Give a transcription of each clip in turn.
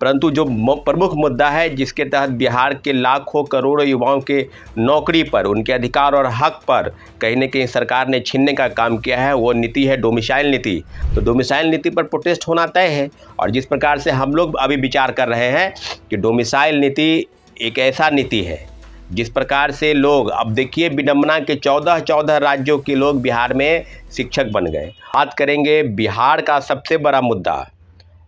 परंतु जो प्रमुख मुद्दा है जिसके तहत बिहार के लाखों करोड़ों युवाओं के नौकरी पर, उनके अधिकार और हक पर कहीं न कहीं सरकार ने छीनने का काम किया है, वो नीति है डोमिसाइल नीति। तो डोमिसाइल नीति पर प्रोटेस्ट होना तय है। और जिस प्रकार से हम लोग अभी विचार कर रहे हैं कि डोमिसाइल नीति एक ऐसा नीति है जिस प्रकार से लोग, अब देखिए विडंबना के 14 राज्यों के लोग बिहार में शिक्षक बन गए। बात करेंगे बिहार का सबसे बड़ा मुद्दा,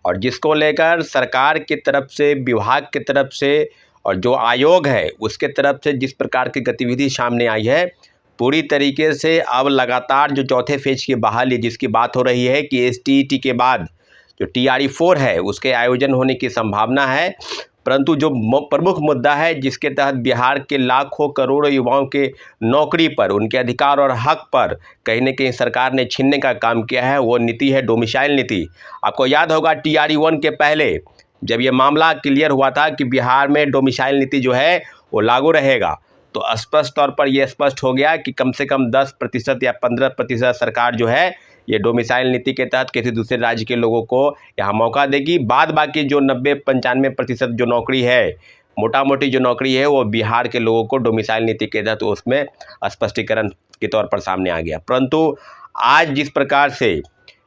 और जिसको लेकर सरकार की तरफ से, विभाग की तरफ से और जो आयोग है उसके तरफ से जिस प्रकार की गतिविधि सामने आई है, पूरी तरीके से अब लगातार जो चौथे फेज की बहाली जिसकी बात हो रही है कि STET के बाद जो TRE-4 है उसके आयोजन होने की संभावना है। परंतु जो प्रमुख मुद्दा है जिसके तहत बिहार के लाखों करोड़ों युवाओं के नौकरी पर, उनके अधिकार और हक पर कहीं न कहीं सरकार ने छीनने का काम किया है, वो नीति है डोमिसाइल नीति। आपको याद होगा TRE-1 के पहले जब ये मामला क्लियर हुआ था कि बिहार में डोमिसाइल नीति जो है वो लागू रहेगा, तो स्पष्ट तौर पर यह स्पष्ट हो गया कि कम से कम 10% या 15% सरकार जो है ये डोमिसाइल नीति के तहत किसी दूसरे राज्य के लोगों को यहाँ मौका देगी। बाद बाकी जो 90-95% जो नौकरी है, मोटा मोटी जो नौकरी है, वो बिहार के लोगों को डोमिसाइल नीति के तहत उसमें स्पष्टीकरण के तौर पर सामने आ गया। परंतु आज जिस प्रकार से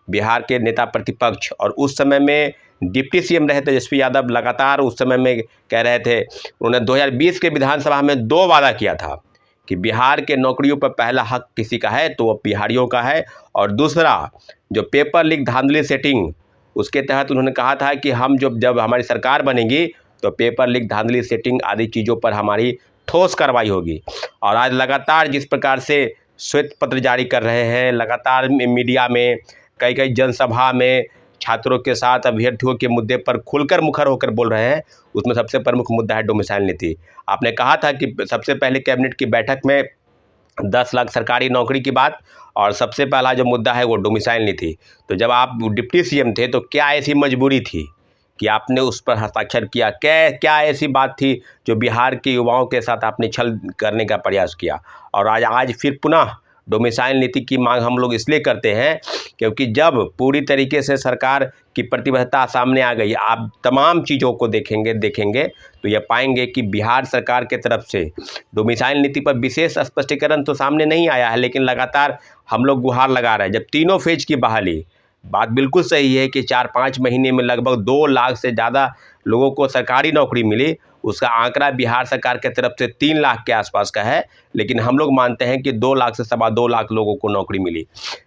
बिहार के नेता प्रतिपक्ष और उस समय में डिप्टी CM रहे तेजस्वी यादव लगातार उस समय में कह रहे थे, उन्होंने 2020 के विधानसभा में 2 वादा किया था कि बिहार के नौकरियों पर पहला हक किसी का है तो वो बिहारियों का है, और दूसरा जो पेपर लीक धांधली सेटिंग, उसके तहत उन्होंने कहा था कि हम जब हमारी सरकार बनेगी तो पेपर लीक धांधली सेटिंग आदि चीज़ों पर हमारी ठोस कार्रवाई होगी। और आज लगातार जिस प्रकार से श्वेत पत्र जारी कर रहे हैं, लगातार मीडिया में, कई जनसभा में छात्रों के साथ, अभ्यर्थियों के मुद्दे पर खुलकर मुखर होकर बोल रहे हैं, उसमें सबसे प्रमुख मुद्दा है डोमिसाइल नीति। आपने कहा था कि सबसे पहले कैबिनेट की बैठक में 10 लाख सरकारी नौकरी की बात, और सबसे पहला जो मुद्दा है वो डोमिसाइल नीति। तो जब आप डिप्टी CM थे तो क्या ऐसी मजबूरी थी कि आपने उस पर हस्ताक्षर किया? क्या ऐसी बात थी जो बिहार के युवाओं के साथ आपने छल करने का प्रयास किया? और आज फिर पुनः डोमिसाइल नीति की मांग हम लोग इसलिए करते हैं क्योंकि जब पूरी तरीके से सरकार की प्रतिबद्धता सामने आ गई, आप तमाम चीज़ों को देखेंगे तो ये पाएंगे कि बिहार सरकार के तरफ से डोमिसाइल नीति पर विशेष स्पष्टीकरण तो सामने नहीं आया है, लेकिन लगातार हम लोग गुहार लगा रहे हैं। जब तीनों फेज की बहाली, बात बिल्कुल सही है कि 4-5 महीने में लगभग 2 लाख से ज़्यादा लोगों को सरकारी नौकरी मिली, उसका आंकड़ा बिहार सरकार की तरफ से 3 लाख के आसपास का है, लेकिन हम लोग मानते हैं कि 2 लाख से 2.25 लाख लोगों को नौकरी मिली।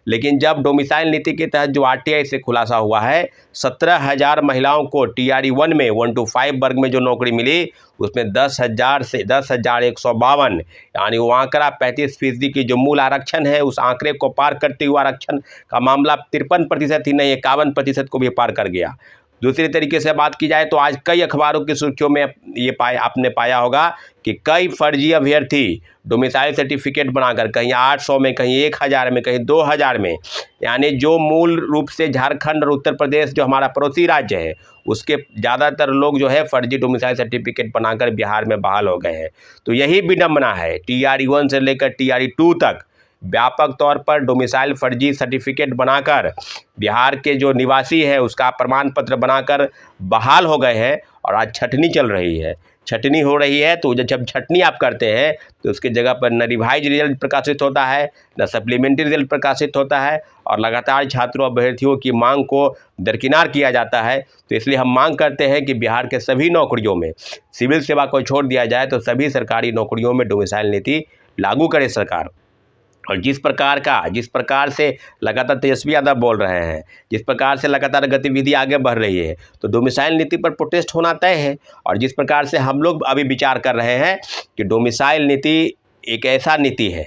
लेकिन जब डोमिसाइल नीति के तहत जो RTI से खुलासा हुआ है, 17,000 महिलाओं को TRE-1 में 1 to 5 वर्ग में जो नौकरी मिली, उसमें 10,000 से 10,152, यानी वो आंकड़ा 35% की जो मूल आरक्षण है, उस आंकड़े को पार करते हुए आरक्षण का मामला 53% ही नहीं, 51% को भी पार कर गया। दूसरी तरीके से बात की जाए तो आज कई अखबारों की सुर्खियों में आपने पाया होगा कि कई फर्जी अभ्यर्थी डोमिसाइल सर्टिफिकेट बनाकर कहीं 800 में, कहीं 1000 में, कहीं 2000 में, यानी जो मूल रूप से झारखंड और उत्तर प्रदेश जो हमारा पड़ोसी राज्य है उसके ज़्यादातर लोग जो है फर्जी डोमिसाइल सर्टिफिकेट बनाकर बिहार में बहाल हो गए हैं। तो यही विडंबना है, TRE-1 से लेकर TRE-2 तक व्यापक तौर पर डोमिसाइल फर्जी सर्टिफिकेट बनाकर बिहार के जो निवासी है उसका प्रमाण पत्र बनाकर बहाल हो गए हैं। और आज छटनी चल रही है, छटनी हो रही है। तो जब छटनी आप करते हैं तो उसकी जगह पर न रिवाइज रिजल्ट प्रकाशित होता है, न सप्लीमेंट्री रिजल्ट प्रकाशित होता है, और लगातार छात्रों अभ्यर्थियों की मांग को दरकिनार किया जाता है। तो इसलिए हम मांग करते हैं कि बिहार के सभी नौकरियों में, सिविल सेवा को छोड़ दिया जाए तो सभी सरकारी नौकरियों में डोमिसाइल नीति लागू करे सरकार। और जिस प्रकार से लगातार तेजस्वी यादव बोल रहे हैं, जिस प्रकार से लगातार गतिविधि आगे बढ़ रही है, तो डोमिसाइल नीति पर प्रोटेस्ट होना तय है। और जिस प्रकार से हम लोग अभी विचार कर रहे हैं कि डोमिसाइल नीति एक ऐसा नीति है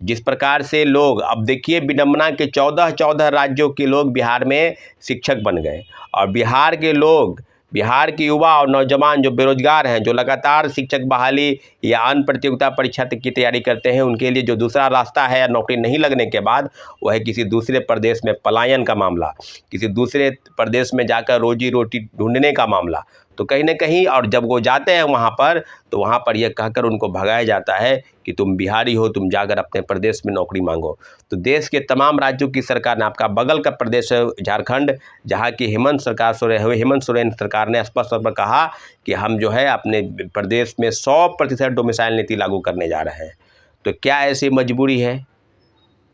जिस प्रकार से लोग, अब देखिए विडंबना के 14 राज्यों के लोग बिहार में शिक्षक बन गए, और बिहार के लोग, बिहार के युवा और नौजवान जो बेरोजगार हैं, जो लगातार शिक्षक बहाली या अन्य प्रतियोगिता परीक्षा की तैयारी करते हैं, उनके लिए जो दूसरा रास्ता है नौकरी नहीं लगने के बाद, वह है किसी दूसरे प्रदेश में पलायन का मामला, किसी दूसरे प्रदेश में जाकर रोजी रोटी ढूंढने का मामला। तो कहीं ना कहीं, और जब वो जाते हैं वहाँ पर, तो वहाँ पर यह कहकर उनको भगाया जाता है कि तुम बिहारी हो, तुम जाकर अपने प्रदेश में नौकरी मांगो। तो देश के तमाम राज्यों की सरकार ने, आपका बगल का प्रदेश है झारखंड, जहाँ की हेमंत सोरेन सरकार ने स्पष्ट तौर पर कहा कि हम जो है अपने प्रदेश में 100% डोमिसाइल नीति लागू करने जा रहे हैं। तो क्या ऐसी मजबूरी है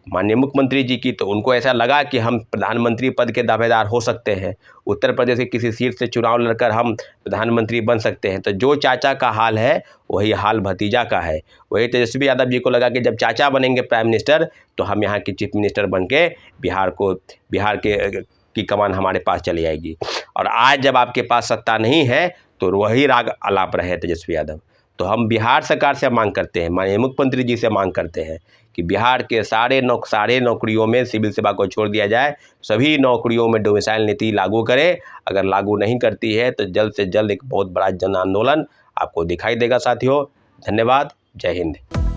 माननीय मुख्यमंत्री जी की? तो उनको ऐसा लगा कि हम प्रधानमंत्री पद के दावेदार हो सकते हैं, उत्तर प्रदेश के किसी सीट से चुनाव लड़कर हम प्रधानमंत्री बन सकते हैं। तो जो चाचा का हाल है वही हाल भतीजा का है। वही तेजस्वी यादव जी को लगा कि जब चाचा बनेंगे प्राइम मिनिस्टर तो हम यहाँ की चीफ मिनिस्टर बन के बिहार की कमान हमारे पास चली आएगी। और आज जब आपके पास सत्ता नहीं है तो वही राग अलाप रहे तेजस्वी यादव। तो हम बिहार सरकार से मांग करते हैं, माननीय मुख्यमंत्री जी से मांग करते हैं कि बिहार के सारे नौकरियों में सिविल सेवा को छोड़ दिया जाए, सभी नौकरियों में डोमिसाइल नीति लागू करें। अगर लागू नहीं करती है तो जल्द से जल्द एक बहुत बड़ा जन आंदोलन आपको दिखाई देगा। साथियों, धन्यवाद। जय हिंद।